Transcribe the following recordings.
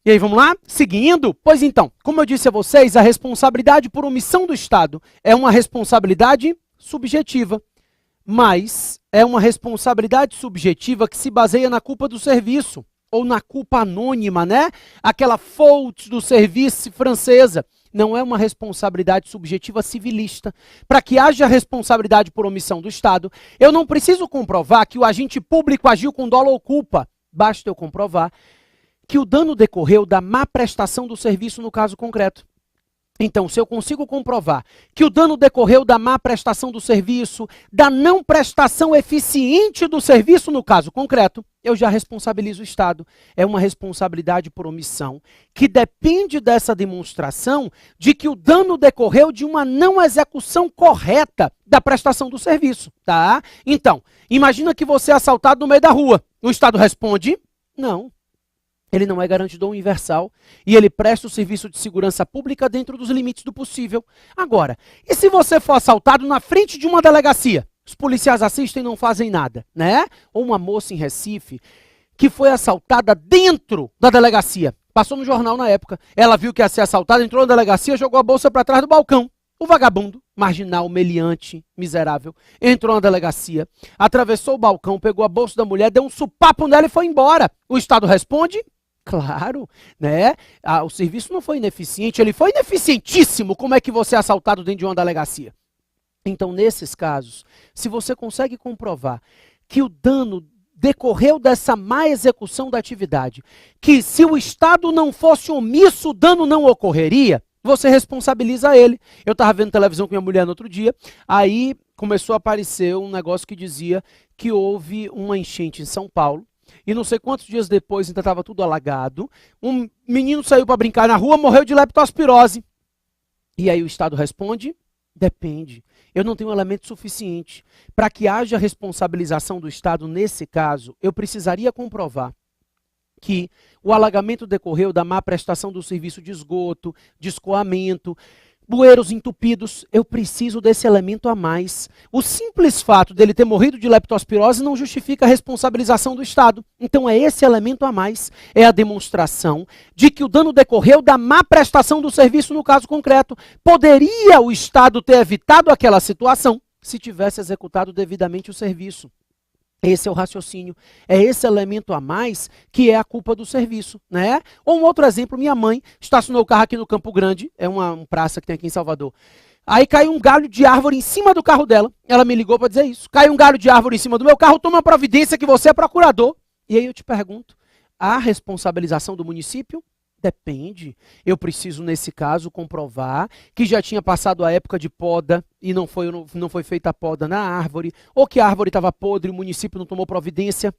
E aí, vamos lá? Seguindo? Pois então, como eu disse a vocês, a responsabilidade por omissão do Estado é uma responsabilidade subjetiva, mas é uma responsabilidade subjetiva que se baseia na culpa do serviço, ou na culpa anônima, né? Aquela faute do serviço francesa. Não é uma responsabilidade subjetiva civilista. Para que haja responsabilidade por omissão do Estado, eu não preciso comprovar que o agente público agiu com dolo ou culpa. Basta eu comprovar que o dano decorreu da má prestação do serviço no caso concreto. Então, se eu consigo comprovar que o dano decorreu da má prestação do serviço, da não prestação eficiente do serviço no caso concreto, eu já responsabilizo o Estado. É uma responsabilidade por omissão que depende dessa demonstração de que o dano decorreu de uma não execução correta da prestação do serviço, tá? Então, imagina que você é assaltado no meio da rua. O Estado responde: não. Ele não é garantidor universal e ele presta o serviço de segurança pública dentro dos limites do possível. Agora, e se você for assaltado na frente de uma delegacia? Os policiais assistem e não fazem nada, né? Ou uma moça em Recife que foi assaltada dentro da delegacia. Passou no jornal na época. Ela viu que ia ser assaltada, entrou na delegacia, jogou a bolsa para trás do balcão. O vagabundo, marginal, meliante, miserável, entrou na delegacia, atravessou o balcão, pegou a bolsa da mulher, deu um supapo nela e foi embora. O Estado responde: claro, né? O serviço não foi ineficiente, ele foi ineficientíssimo. Como é que você é assaltado dentro de uma delegacia? Então, nesses casos, se você consegue comprovar que o dano decorreu dessa má execução da atividade, que se o Estado não fosse omisso, o dano não ocorreria, você responsabiliza ele. Eu estava vendo televisão com minha mulher no outro dia, aí começou a aparecer um negócio que dizia que houve uma enchente em São Paulo, e não sei quantos dias depois ainda estava tudo alagado. Um menino saiu para brincar na rua, morreu de leptospirose. E aí o Estado responde: depende. Eu não tenho elemento suficiente. Para que haja responsabilização do Estado nesse caso, eu precisaria comprovar que o alagamento decorreu da má prestação do serviço de esgoto, de escoamento, bueiros entupidos. Eu preciso desse elemento a mais. O simples fato dele ter morrido de leptospirose não justifica a responsabilização do Estado. Então é esse elemento a mais, é a demonstração de que o dano decorreu da má prestação do serviço no caso concreto. Poderia o Estado ter evitado aquela situação se tivesse executado devidamente o serviço. Esse é o raciocínio, é esse elemento a mais que é a culpa do serviço, né? Ou um outro exemplo, minha mãe estacionou o carro aqui no Campo Grande, é uma praça que tem aqui em Salvador. Aí caiu um galho de árvore em cima do carro dela, ela me ligou para dizer isso. Caiu um galho de árvore em cima do meu carro, toma uma providência que você é procurador. E aí eu te pergunto, a responsabilização do município? Depende. Eu preciso, nesse caso, comprovar que já tinha passado a época de poda e não foi feita a poda na árvore, ou que a árvore estava podre e o município não tomou providência.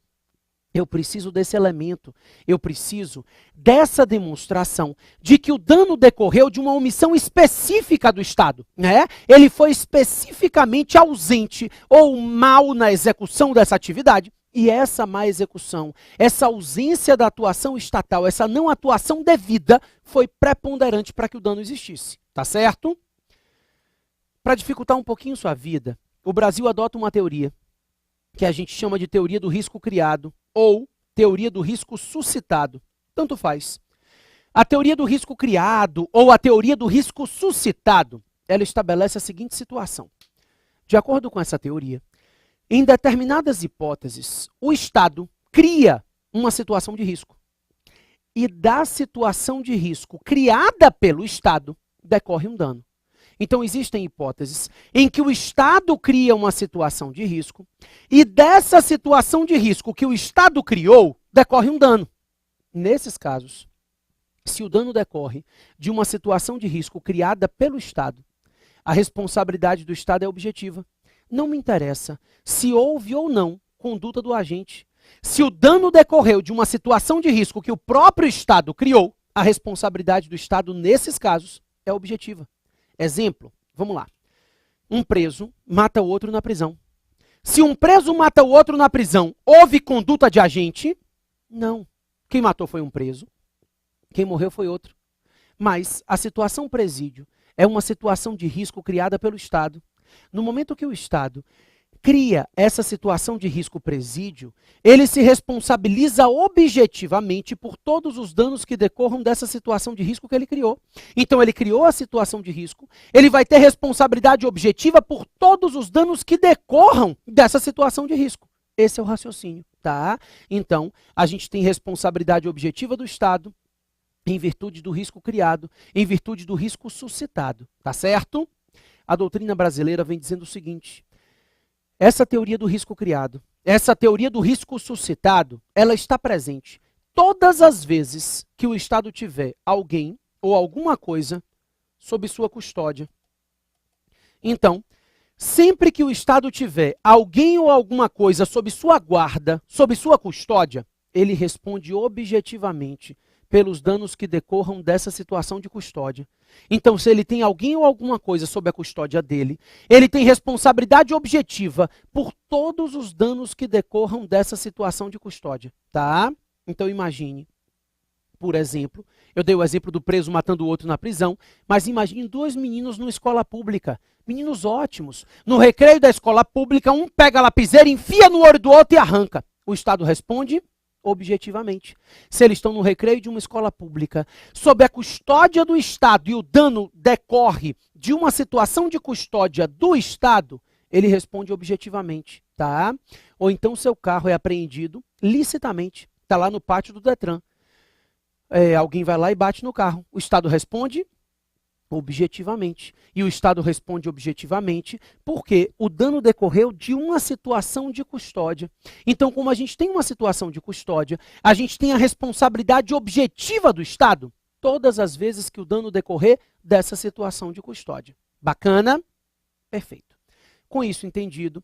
Eu preciso desse elemento. Eu preciso dessa demonstração de que o dano decorreu de uma omissão específica do Estado, né? Ele foi especificamente ausente ou mal na execução dessa atividade. E essa má execução, essa ausência da atuação estatal, essa não atuação devida, foi preponderante para que o dano existisse. Tá certo? Para dificultar um pouquinho sua vida, o Brasil adota uma teoria que a gente chama de teoria do risco criado ou teoria do risco suscitado. Tanto faz. A teoria do risco criado ou a teoria do risco suscitado, ela estabelece a seguinte situação. De acordo com essa teoria, em determinadas hipóteses, o Estado cria uma situação de risco. E da situação de risco criada pelo Estado, decorre um dano. Então, existem hipóteses em que o Estado cria uma situação de risco e dessa situação de risco que o Estado criou, decorre um dano. Nesses casos, se o dano decorre de uma situação de risco criada pelo Estado, a responsabilidade do Estado é objetiva. Não me interessa se houve ou não conduta do agente. Se o dano decorreu de uma situação de risco que o próprio Estado criou, a responsabilidade do Estado, nesses casos, é objetiva. Exemplo, vamos lá. Um preso mata o outro na prisão. Se um preso mata o outro na prisão, houve conduta de agente? Não. Quem matou foi um preso. Quem morreu foi outro. Mas a situação presídio é uma situação de risco criada pelo Estado. No momento que o Estado cria essa situação de risco presídio, ele se responsabiliza objetivamente por todos os danos que decorram dessa situação de risco que ele criou. Então, ele criou a situação de risco, ele vai ter responsabilidade objetiva por todos os danos que decorram dessa situação de risco. Esse é o raciocínio, tá? Então, a gente tem responsabilidade objetiva do Estado em virtude do risco criado, em virtude do risco suscitado, tá certo? A doutrina brasileira vem dizendo o seguinte: essa teoria do risco criado, essa teoria do risco suscitado, ela está presente todas as vezes que o Estado tiver alguém ou alguma coisa sob sua custódia. Então, sempre que o Estado tiver alguém ou alguma coisa sob sua guarda, sob sua custódia, ele responde objetivamente pelos danos que decorram dessa situação de custódia. Então, se ele tem alguém ou alguma coisa sob a custódia dele, ele tem responsabilidade objetiva por todos os danos que decorram dessa situação de custódia, tá? Então, imagine, por exemplo, eu dei o exemplo do preso matando o outro na prisão, mas imagine dois meninos numa escola pública, meninos ótimos. No recreio da escola pública, um pega a lapiseira, enfia no olho do outro e arranca. O Estado responde objetivamente. Se eles estão no recreio de uma escola pública, sob a custódia do Estado, e o dano decorre de uma situação de custódia do Estado, ele responde objetivamente, tá? Ou então seu carro é apreendido licitamente, está lá no pátio do Detran. Alguém vai lá e bate no carro. O Estado responde objetivamente. E o Estado responde objetivamente porque o dano decorreu de uma situação de custódia. Então, como a gente tem uma situação de custódia, a gente tem a responsabilidade objetiva do Estado todas as vezes que o dano decorrer dessa situação de custódia. Bacana? Perfeito. Com isso entendido,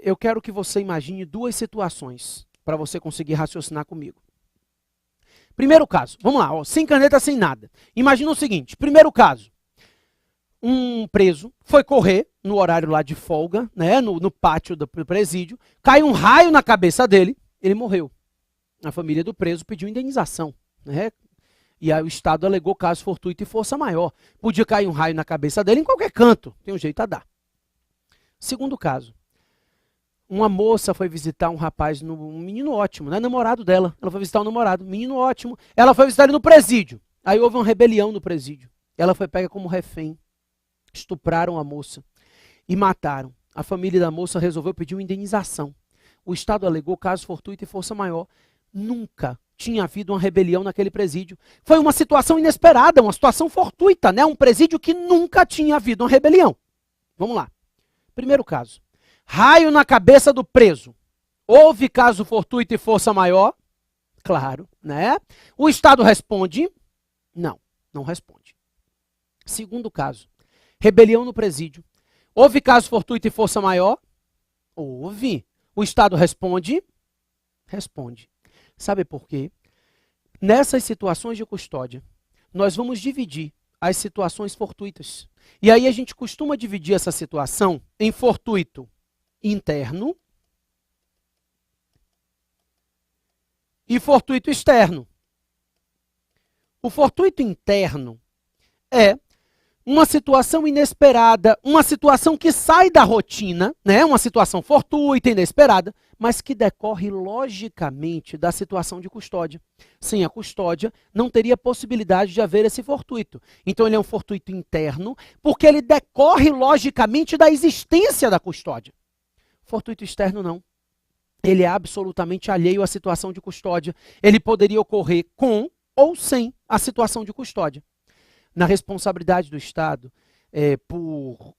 eu quero que você imagine duas situações para você conseguir raciocinar comigo. Primeiro caso, vamos lá, ó, sem caneta, sem nada. Imagina o seguinte, primeiro caso, um preso foi correr no horário lá de folga, né, no pátio do presídio, cai um raio na cabeça dele, ele morreu. A família do preso pediu indenização, né, e aí o Estado alegou caso fortuito e força maior. Podia cair um raio na cabeça dele em qualquer canto, tem um jeito a dar. Segundo caso. Uma moça foi visitar um rapaz, um menino ótimo, né? Namorado dela. Ela foi visitar um namorado, menino ótimo. Ela foi visitar ele no presídio. Aí houve uma rebelião no presídio. Ela foi pega como refém. Estupraram a moça e mataram. A família da moça resolveu pedir uma indenização. O Estado alegou caso fortuito e força maior. Nunca tinha havido uma rebelião naquele presídio. Foi uma situação inesperada, uma situação fortuita, né? Um presídio que nunca tinha havido uma rebelião. Vamos lá. Primeiro caso. Raio na cabeça do preso. Houve caso fortuito e força maior? Claro, né? O Estado responde? Não, não responde. Segundo caso. Rebelião no presídio. Houve caso fortuito e força maior? Houve. O Estado responde? Responde. Sabe por quê? Nessas situações de custódia, nós vamos dividir as situações fortuitas. E aí a gente costuma dividir essa situação em fortuito interno e fortuito externo. O fortuito interno é uma situação inesperada, uma situação que sai da rotina, né? Uma situação fortuita, inesperada, mas que decorre logicamente da situação de custódia. Sem a custódia, não teria possibilidade de haver esse fortuito. Então ele é um fortuito interno, porque ele decorre logicamente da existência da custódia. Fortuito externo não. Ele é absolutamente alheio à situação de custódia. Ele poderia ocorrer com ou sem a situação de custódia. Na responsabilidade do Estado, por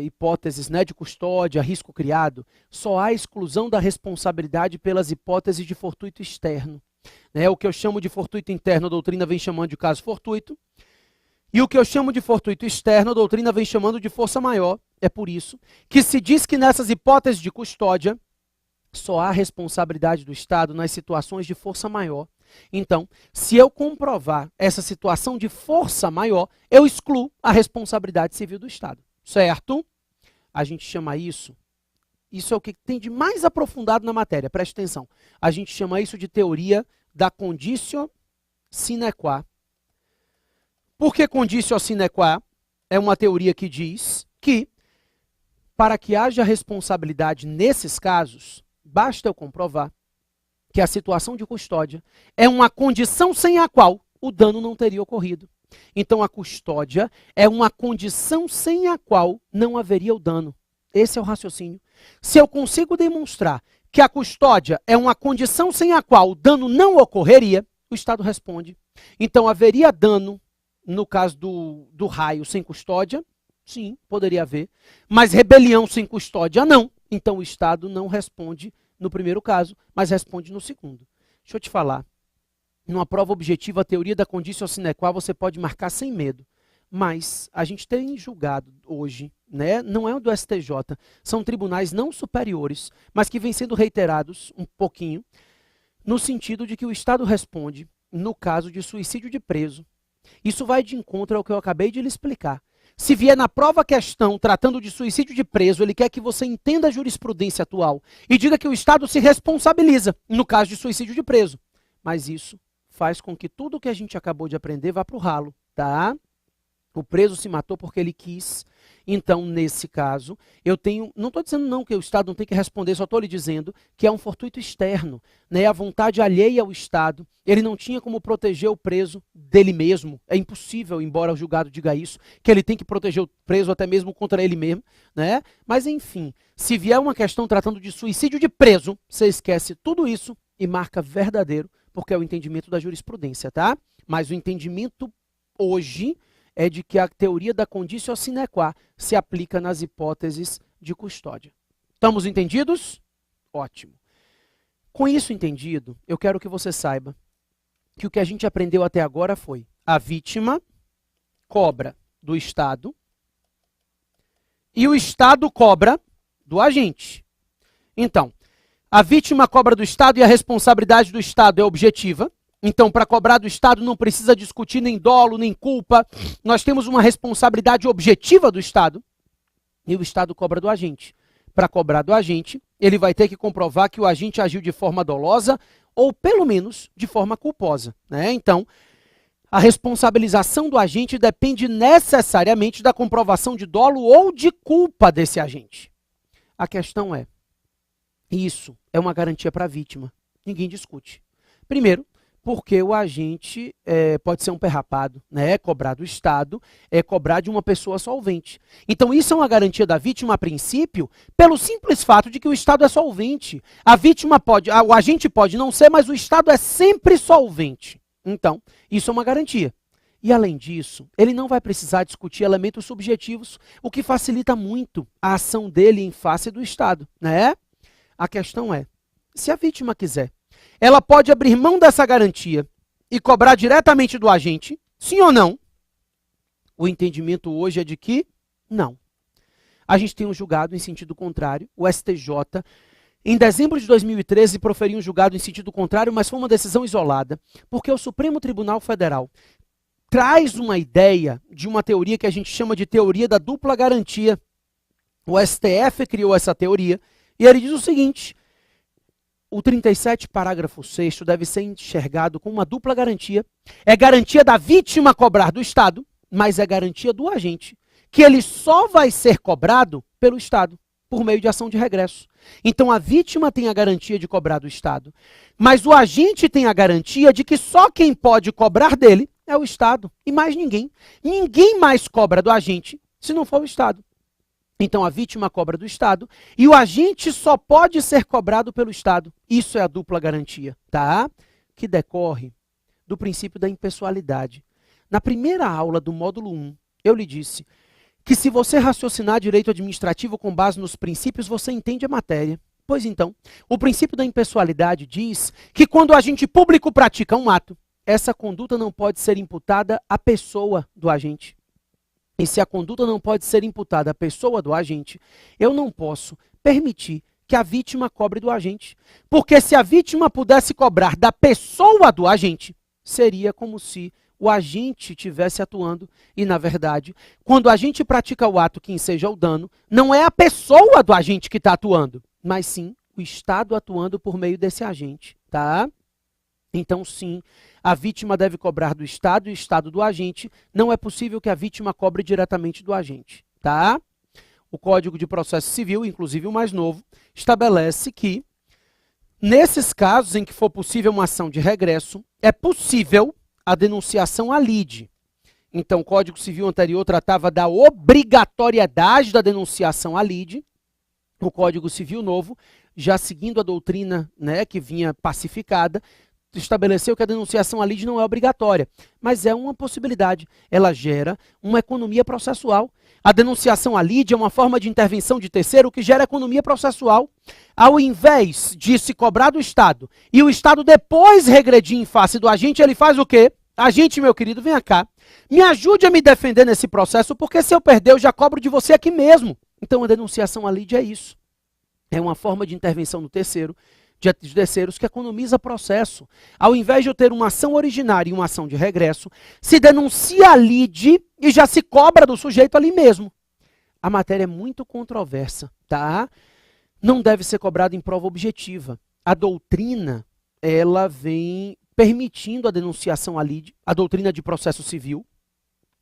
hipóteses, né, de custódia, risco criado, só há exclusão da responsabilidade pelas hipóteses de fortuito externo. O que eu chamo de fortuito interno, a doutrina vem chamando de caso fortuito. E o que eu chamo de fortuito externo, a doutrina vem chamando de força maior. É por isso que se diz que nessas hipóteses de custódia, só há responsabilidade do Estado nas situações de força maior. Então, se eu comprovar essa situação de força maior, eu excluo a responsabilidade civil do Estado. Certo? A gente chama isso é o que tem de mais aprofundado na matéria, preste atenção. A gente chama isso de teoria da conditio sine qua. Por que conditio sine qua? É uma teoria que diz que para que haja responsabilidade nesses casos, basta eu comprovar que a situação de custódia é uma condição sem a qual o dano não teria ocorrido. Então, a custódia é uma condição sem a qual não haveria o dano. Esse é o raciocínio. Se eu consigo demonstrar que a custódia é uma condição sem a qual o dano não ocorreria, o Estado responde. Então, haveria dano no caso do raio sem custódia? Sim, poderia haver. Mas rebelião sem custódia, não. Então, o Estado não responde no primeiro caso, mas responde no segundo. Deixa eu te falar. Numa prova objetiva, a teoria da conditio sine qua você pode marcar sem medo. Mas a gente tem julgado hoje, né? Não é o do STJ, são tribunais não superiores, mas que vêm sendo reiterados um pouquinho, no sentido de que o Estado responde no caso de suicídio de preso. Isso vai de encontro ao que eu acabei de lhe explicar. Se vier na prova questão tratando de suicídio de preso, ele quer que você entenda a jurisprudência atual e diga que o Estado se responsabiliza no caso de suicídio de preso. Mas isso faz com que tudo o que a gente acabou de aprender vá para o ralo, tá? O preso se matou porque ele quis. Então, nesse caso, eu tenho... Não estou dizendo não que o Estado não tem que responder, só estou lhe dizendo que é um fortuito externo, né? A vontade alheia ao Estado. Ele não tinha como proteger o preso dele mesmo. É impossível, embora o julgado diga isso, que ele tem que proteger o preso até mesmo contra ele mesmo, né? Mas, enfim, se vier uma questão tratando de suicídio de preso, você esquece tudo isso e marca verdadeiro, porque é o entendimento da jurisprudência, tá? Mas o entendimento hoje é de que a teoria da conditio sine qua se aplica nas hipóteses de custódia. Estamos entendidos? Ótimo. Com isso entendido, eu quero que você saiba que o que a gente aprendeu até agora foi: a vítima cobra do Estado e o Estado cobra do agente. Então, a vítima cobra do Estado e a responsabilidade do Estado é objetiva. Então, para cobrar do Estado não precisa discutir nem dolo, nem culpa. Nós temos uma responsabilidade objetiva do Estado e o Estado cobra do agente. Para cobrar do agente, ele vai ter que comprovar que o agente agiu de forma dolosa ou, pelo menos, de forma culposa, né? Então, a responsabilização do agente depende necessariamente da comprovação de dolo ou de culpa desse agente. A questão é, isso é uma garantia para a vítima. Ninguém discute. Primeiro, porque o agente pode ser um perrapado, né? Cobrar do Estado é cobrar de uma pessoa solvente. Então, isso é uma garantia da vítima, a princípio, pelo simples fato de que o Estado é solvente. A vítima pode, o agente pode não ser, mas o Estado é sempre solvente. Então, isso é uma garantia. E, além disso, ele não vai precisar discutir elementos subjetivos, o que facilita muito a ação dele em face do Estado, né? A questão é, se a vítima quiser, ela pode abrir mão dessa garantia e cobrar diretamente do agente, sim ou não? O entendimento hoje é de que não. A gente tem um julgado em sentido contrário, o STJ, em dezembro de 2013, proferiu um julgado em sentido contrário, mas foi uma decisão isolada, porque o Supremo Tribunal Federal traz uma ideia de uma teoria que a gente chama de teoria da dupla garantia. O STF criou essa teoria e ele diz o seguinte: o 37, parágrafo 6º, deve ser enxergado como uma dupla garantia. É garantia da vítima cobrar do Estado, mas é garantia do agente, que ele só vai ser cobrado pelo Estado, por meio de ação de regresso. Então, a vítima tem a garantia de cobrar do Estado, mas o agente tem a garantia de que só quem pode cobrar dele é o Estado, e mais ninguém. Ninguém mais cobra do agente se não for o Estado. Então, a vítima cobra do Estado e o agente só pode ser cobrado pelo Estado. Isso é a dupla garantia, tá? Que decorre do princípio da impessoalidade. Na primeira aula do módulo 1, eu lhe disse que se você raciocinar direito administrativo com base nos princípios, você entende a matéria. Pois então, o princípio da impessoalidade diz que quando o agente público pratica um ato, essa conduta não pode ser imputada à pessoa do agente. E se a conduta não pode ser imputada à pessoa do agente, eu não posso permitir que a vítima cobre do agente. Porque se a vítima pudesse cobrar da pessoa do agente, seria como se o agente estivesse atuando. E, na verdade, quando o agente pratica o ato que enseja o dano, não é a pessoa do agente que está atuando, mas sim o Estado atuando por meio desse agente, tá? Então, sim, a vítima deve cobrar do Estado e o Estado do agente. Não é possível que a vítima cobre diretamente do agente, tá? O Código de Processo Civil, inclusive o mais novo, estabelece que, nesses casos em que for possível uma ação de regresso, é possível a denunciação à lide. Então, o Código Civil anterior tratava da obrigatoriedade da denunciação à lide. O Código Civil novo, já seguindo a doutrina, né, que vinha pacificada, estabeleceu que a denunciação à lide não é obrigatória, mas é uma possibilidade. Ela gera uma economia processual. A denunciação à lide é uma forma de intervenção de terceiro que gera economia processual. Ao invés de se cobrar do Estado e o Estado depois regredir em face do agente, ele faz o quê? Agente, meu querido, venha cá. Me ajude a me defender nesse processo, porque se eu perder, eu já cobro de você aqui mesmo. Então, a denunciação à lide é isso. É uma forma de intervenção no terceiro, de terceiros que economiza processo. Ao invés de eu ter uma ação originária e uma ação de regresso, se denuncia a lide e já se cobra do sujeito ali mesmo. A matéria é muito controversa, tá? Não deve ser cobrado em prova objetiva. A doutrina, ela vem permitindo a denunciação à lide, a doutrina de processo civil,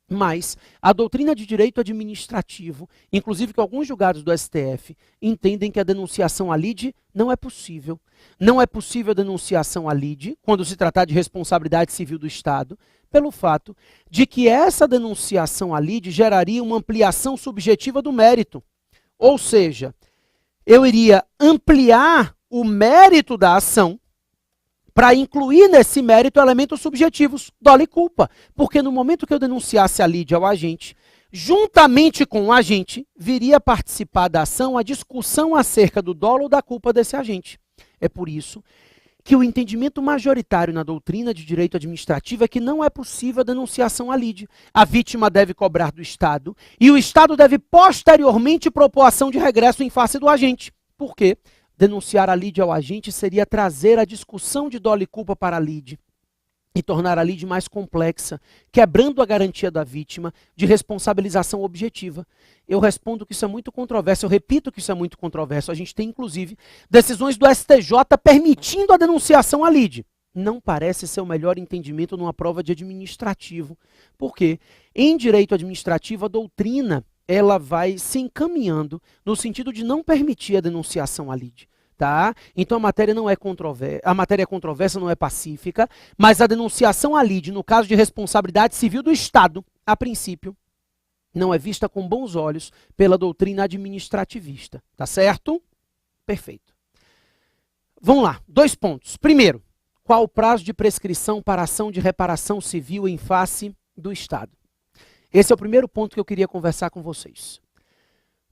mas a doutrina de direito administrativo, inclusive que alguns julgados do STF entendem que a denunciação à lide não é possível. Não é possível a denunciação à lide, quando se tratar de responsabilidade civil do Estado, pelo fato de que essa denunciação à lide geraria uma ampliação subjetiva do mérito. Ou seja, eu iria ampliar o mérito da ação para incluir nesse mérito elementos subjetivos, dolo e culpa. Porque no momento que eu denunciasse a lide ao agente, juntamente com o agente, viria a participar da ação a discussão acerca do dolo ou da culpa desse agente. É por isso que o entendimento majoritário na doutrina de direito administrativo é que não é possível a denunciação à lide. A vítima deve cobrar do Estado e o Estado deve posteriormente propor ação de regresso em face do agente. Por quê? Denunciar a lide ao agente seria trazer a discussão de dolo e culpa para a lide e tornar a lide mais complexa, quebrando a garantia da vítima de responsabilização objetiva. Eu respondo que isso é muito controverso, eu repito que isso é muito controverso. A gente tem, inclusive, decisões do STJ permitindo a denunciação à lide. Não parece ser o melhor entendimento numa prova de administrativo. Por quê? Em direito administrativo, a doutrina ela vai se encaminhando no sentido de não permitir a denunciação à lide. Tá? Então a matéria não é controversa, a matéria é controversa, não é pacífica, mas a denunciação à lide, no caso de responsabilidade civil do Estado, a princípio, não é vista com bons olhos pela doutrina administrativista. Tá certo? Perfeito. Vamos lá, 2 pontos. Primeiro, qual o prazo de prescrição para ação de reparação civil em face do Estado? Esse é o primeiro ponto que eu queria conversar com vocês.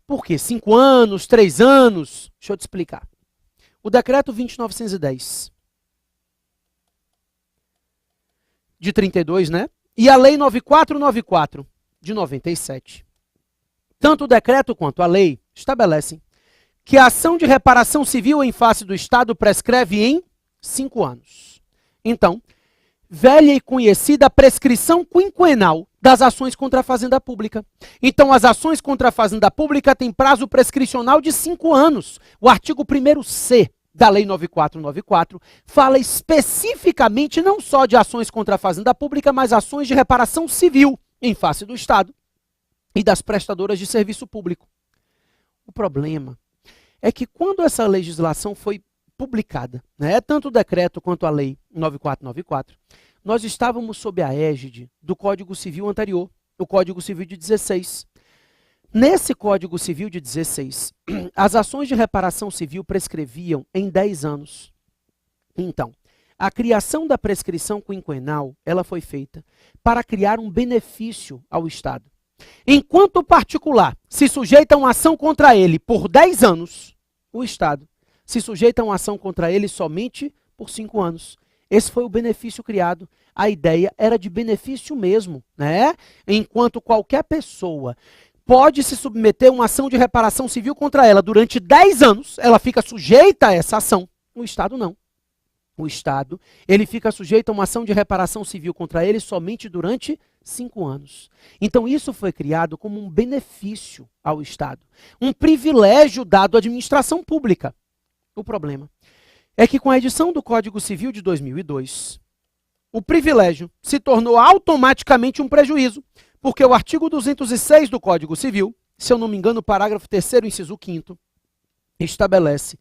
Por quê? 5 anos, 3 anos? Deixa eu te explicar. O decreto 20.910, de 32, né? E a lei 9494, de 97. Tanto o decreto quanto a lei estabelecem que a ação de reparação civil em face do Estado prescreve em 5 anos. Então, velha e conhecida prescrição quinquenal das ações contra a Fazenda Pública. Então, as ações contra a Fazenda Pública têm prazo prescricional de 5 anos. O artigo 1º-C da Lei 9494 fala especificamente não só de ações contra a Fazenda Pública, mas ações de reparação civil em face do Estado e das prestadoras de serviço público. O problema é que quando essa legislação foi publicada, né, tanto o decreto quanto a Lei 9494, nós estávamos sob a égide do Código Civil anterior, o Código Civil de 16. Nesse Código Civil de 16, as ações de reparação civil prescreviam em 10 anos. Então, a criação da prescrição quinquenal, ela foi feita para criar um benefício ao Estado. Enquanto o particular se sujeita a uma ação contra ele por 10 anos, o Estado se sujeita a uma ação contra ele somente por 5 anos. Esse foi o benefício criado. A ideia era de benefício mesmo, né? Enquanto qualquer pessoa pode se submeter a uma ação de reparação civil contra ela durante 10 anos, ela fica sujeita a essa ação. O Estado não. O Estado, ele fica sujeito a uma ação de reparação civil contra ele somente durante 5 anos. Então isso foi criado como um benefício ao Estado. Um privilégio dado à administração pública. O problema é que com a edição do Código Civil de 2002, o privilégio se tornou automaticamente um prejuízo, porque o artigo 206 do Código Civil se eu não me engano, o parágrafo 3º, inciso 5º, estabelece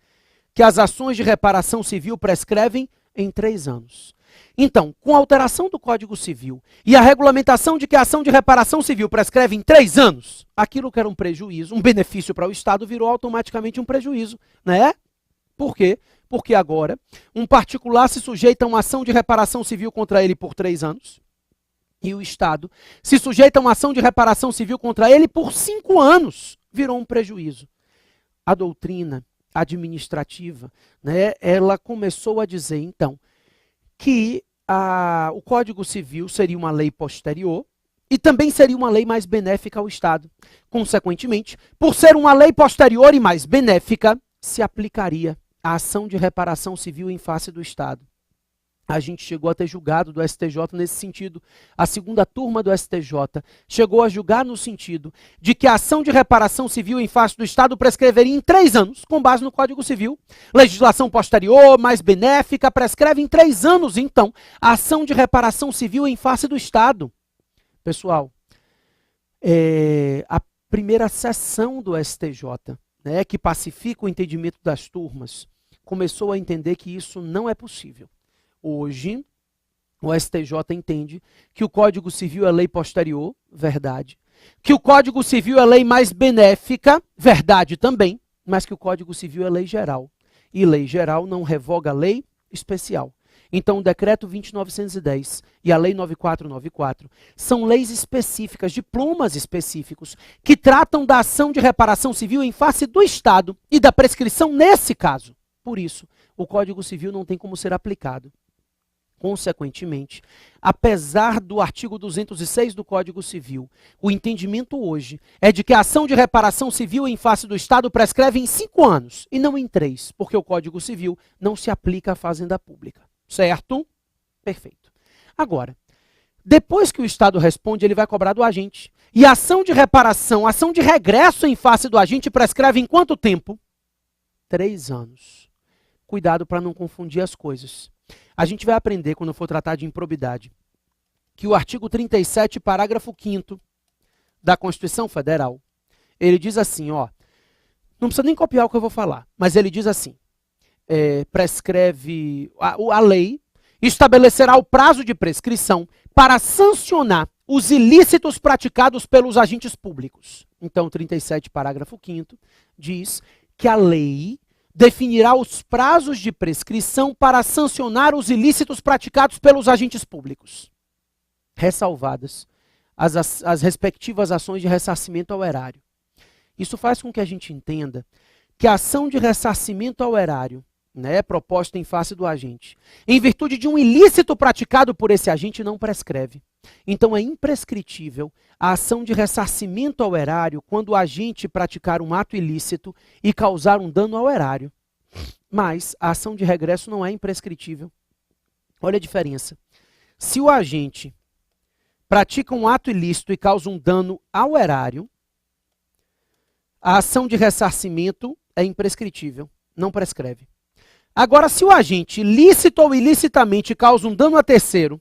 que as ações de reparação civil prescrevem em 3 anos. Então, com a alteração do Código Civil e a regulamentação de que a ação de reparação civil prescreve em 3 anos, aquilo que era um prejuízo, um benefício para o Estado, virou automaticamente um prejuízo, né? Por quê? Porque agora um particular se sujeita a uma ação de reparação civil contra ele por 3 anos e o Estado se sujeita a uma ação de reparação civil contra ele por 5 anos. Virou um prejuízo. A doutrina administrativa, né, ela começou a dizer, então, que o Código Civil seria uma lei posterior e também seria uma lei mais benéfica ao Estado. Consequentemente, por ser uma lei posterior e mais benéfica, se aplicaria a ação de reparação civil em face do Estado. A gente chegou a ter julgado do STJ nesse sentido. A segunda turma do STJ chegou a julgar no sentido de que a ação de reparação civil em face do Estado prescreveria em 3 anos, com base no Código Civil. Legislação posterior, mais benéfica, prescreve em 3 anos, então, a ação de reparação civil em face do Estado. Pessoal, a primeira sessão do STJ, né, que pacifica o entendimento das turmas, começou a entender que isso não é possível. Hoje, o STJ entende que o Código Civil é lei posterior, verdade. Que o Código Civil é lei mais benéfica, verdade também. Mas que o Código Civil é lei geral. E lei geral não revoga lei especial. Então, o Decreto 20.910 e a Lei 9494 são leis específicas, diplomas específicos, que tratam da ação de reparação civil em face do Estado e da prescrição nesse caso. Por isso, o Código Civil não tem como ser aplicado. Consequentemente, apesar do artigo 206 do Código Civil, o entendimento hoje é de que a ação de reparação civil em face do Estado prescreve em 5 anos e não em 3, porque o Código Civil não se aplica à fazenda pública. Certo? Perfeito. Agora, depois que o Estado responde, ele vai cobrar do agente. E a ação de reparação, a ação de regresso em face do agente prescreve em quanto tempo? 3 anos. Cuidado para não confundir as coisas. A gente vai aprender, quando for tratar de improbidade, que o artigo 37, parágrafo 5º da Constituição Federal, ele diz assim, ó, não precisa nem copiar o que eu vou falar, mas ele diz assim, prescreve, a lei estabelecerá o prazo de prescrição para sancionar os ilícitos praticados pelos agentes públicos. Então, 37, parágrafo 5º, diz que a lei definirá os prazos de prescrição para sancionar os ilícitos praticados pelos agentes públicos, ressalvadas as respectivas ações de ressarcimento ao erário. Isso faz com que a gente entenda que a ação de ressarcimento ao erário, né, proposta em face do agente, em virtude de um ilícito praticado por esse agente, não prescreve. Então é imprescritível a ação de ressarcimento ao erário quando o agente praticar um ato ilícito e causar um dano ao erário. Mas a ação de regresso não é imprescritível. Olha a diferença. Se o agente pratica um ato ilícito e causa um dano ao erário, a ação de ressarcimento é imprescritível, não prescreve. Agora, se o agente, lícito ou ilicitamente, causa um dano a terceiro,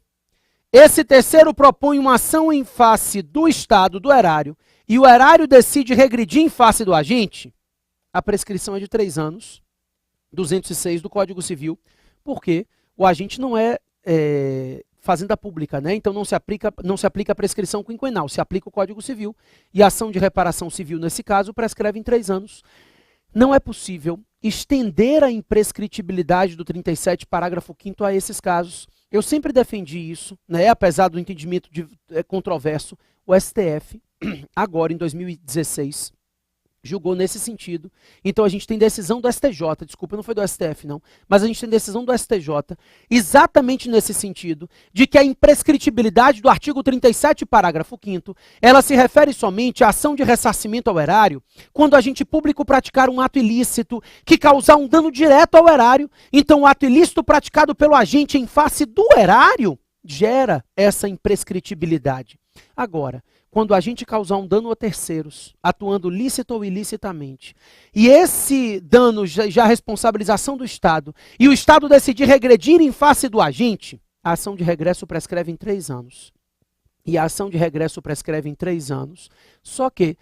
esse terceiro propõe uma ação em face do Estado, do erário, e o erário decide regredir em face do agente, a prescrição é de 3 anos, 206 do Código Civil, porque o agente não é fazenda pública, né? Então não se aplica a prescrição quinquenal, se aplica o Código Civil, e a ação de reparação civil, nesse caso, prescreve em 3 anos. Não é possível estender a imprescritibilidade do 37, parágrafo 5º a esses casos. Eu sempre defendi isso, né? Apesar do entendimento controverso, o STF, agora em 2016, julgou nesse sentido. Então a gente tem decisão do STJ, desculpa, não foi do STF não, mas a gente tem decisão do STJ, exatamente nesse sentido, de que a imprescritibilidade do artigo 37, parágrafo 5º, ela se refere somente à ação de ressarcimento ao erário, quando o agente público praticar um ato ilícito que causar um dano direto ao erário. Então o ato ilícito praticado pelo agente em face do erário gera essa imprescritibilidade. Agora, quando a gente causar um dano a terceiros, atuando lícito ou ilicitamente, e esse dano já é responsabilização do Estado, e o Estado decidir regredir em face do agente, a ação de regresso prescreve em 3 anos. e a ação de regresso prescreve em 3 anos, só que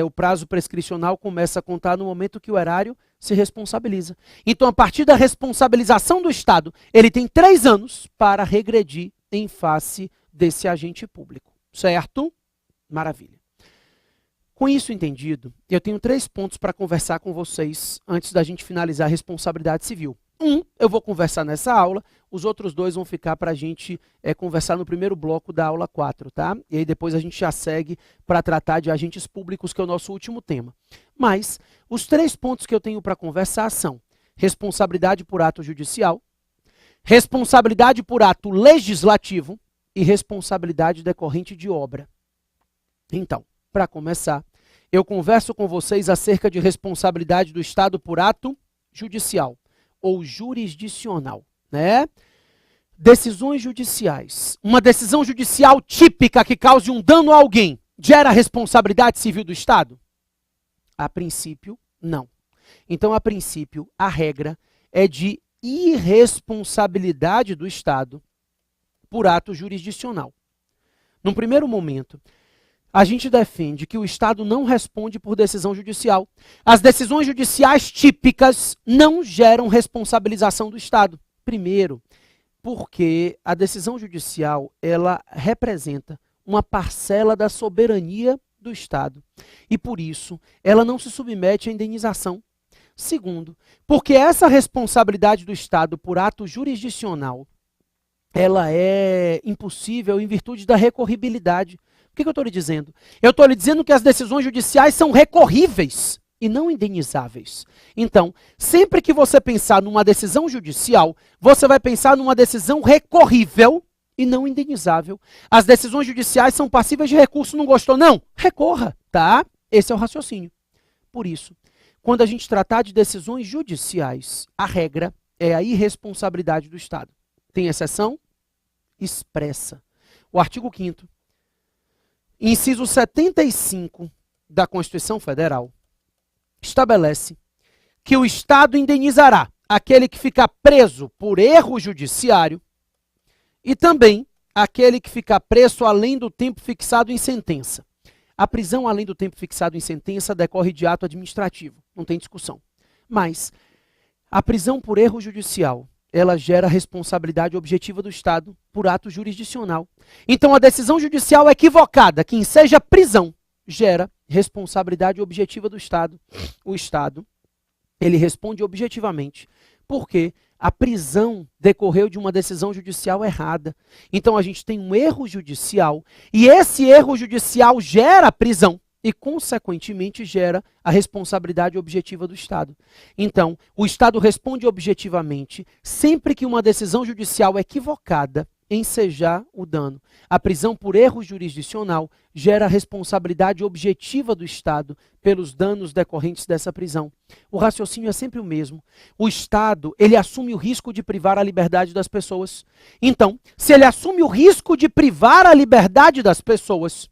o prazo prescricional começa a contar no momento que o erário se responsabiliza. Então, a partir da responsabilização do Estado, ele tem 3 anos para regredir em face desse agente público. Certo? Maravilha. Com isso entendido, eu tenho 3 pontos para conversar com vocês antes da gente finalizar a responsabilidade civil. Eu vou conversar nessa aula, os outros 2 vão ficar para a gente conversar no primeiro bloco da aula 4, tá? E aí depois a gente já segue para tratar de agentes públicos, que é o nosso último tema. Mas os 3 pontos que eu tenho para conversar são responsabilidade por ato judicial, responsabilidade por ato legislativo e responsabilidade decorrente de obra. Então, para começar, eu converso com vocês acerca de responsabilidade do Estado por ato judicial ou jurisdicional, né? Decisões judiciais. Uma decisão judicial típica que cause um dano a alguém gera responsabilidade civil do Estado? A princípio, não. Então, a princípio, a regra é de irresponsabilidade do Estado por ato jurisdicional. Num primeiro momento, a gente defende que o Estado não responde por decisão judicial. As decisões judiciais típicas não geram responsabilização do Estado. Primeiro, porque a decisão judicial, ela representa uma parcela da soberania do Estado. E por isso, ela não se submete à indenização. Segundo, porque essa responsabilidade do Estado por ato jurisdicional, ela é impossível em virtude da recorribilidade. O que eu estou lhe dizendo? Eu estou lhe dizendo que as decisões judiciais são recorríveis e não indenizáveis. Então, sempre que você pensar numa decisão judicial, você vai pensar numa decisão recorrível e não indenizável. As decisões judiciais são passíveis de recurso. Não gostou, não? Recorra, tá? Esse é o raciocínio. Por isso, quando a gente tratar de decisões judiciais, a regra é a irresponsabilidade do Estado. Tem exceção? Expressa. O artigo 5º, inciso 75 da Constituição Federal, estabelece que o Estado indenizará aquele que ficar preso por erro judiciário e também aquele que ficar preso além do tempo fixado em sentença. A prisão além do tempo fixado em sentença decorre de ato administrativo, não tem discussão. Mas a prisão por erro judicial, ela gera responsabilidade objetiva do Estado por ato jurisdicional. Então, a decisão judicial equivocada, que enseja prisão, gera responsabilidade objetiva do Estado. O Estado, ele responde objetivamente, porque a prisão decorreu de uma decisão judicial errada. Então, a gente tem um erro judicial, e esse erro judicial gera prisão. E, consequentemente, gera a responsabilidade objetiva do Estado. Então, o Estado responde objetivamente sempre que uma decisão judicial equivocada ensejar o dano. A prisão por erro jurisdicional gera a responsabilidade objetiva do Estado pelos danos decorrentes dessa prisão. O raciocínio é sempre o mesmo. O Estado, ele assume o risco de privar a liberdade das pessoas. Então, se ele assume o risco de privar a liberdade das pessoas,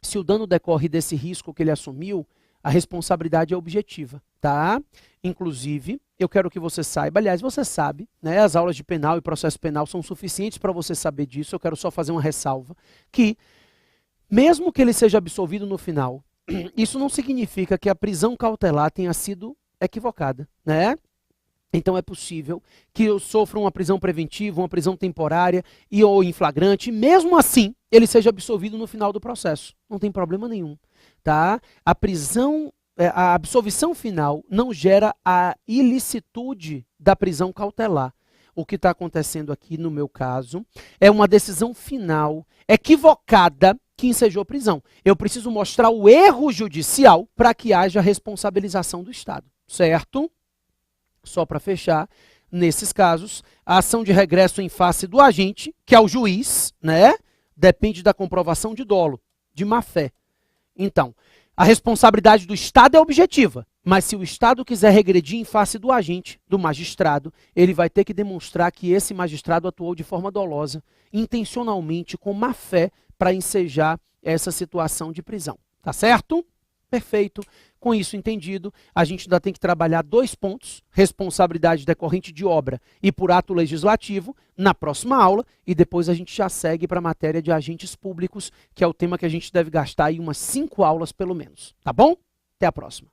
se o dano decorre desse risco que ele assumiu, a responsabilidade é objetiva, tá? Inclusive, eu quero que você saiba, aliás, você sabe, né? As aulas de penal e processo penal são suficientes para você saber disso, eu quero só fazer uma ressalva, que mesmo que ele seja absolvido no final, isso não significa que a prisão cautelar tenha sido equivocada, né? Então é possível que eu sofra uma prisão preventiva, uma prisão temporária ou em flagrante, mesmo assim ele seja absolvido no final do processo. Não tem problema nenhum, tá? A absolvição final não gera a ilicitude da prisão cautelar. O que está acontecendo aqui no meu caso é uma decisão final equivocada que ensejou prisão. Eu preciso mostrar o erro judicial para que haja responsabilização do Estado, certo? Só para fechar, nesses casos, a ação de regresso em face do agente, que é o juiz, né, depende da comprovação de dolo, de má-fé. Então, a responsabilidade do Estado é objetiva, mas se o Estado quiser regredir em face do agente, do magistrado, ele vai ter que demonstrar que esse magistrado atuou de forma dolosa, intencionalmente, com má-fé, para ensejar essa situação de prisão. Tá certo? Perfeito. Com isso entendido, a gente ainda tem que trabalhar 2 pontos, responsabilidade decorrente de obra e por ato legislativo, na próxima aula, e depois a gente já segue para a matéria de agentes públicos, que é o tema que a gente deve gastar aí umas 5 aulas pelo menos. Tá bom? Até a próxima.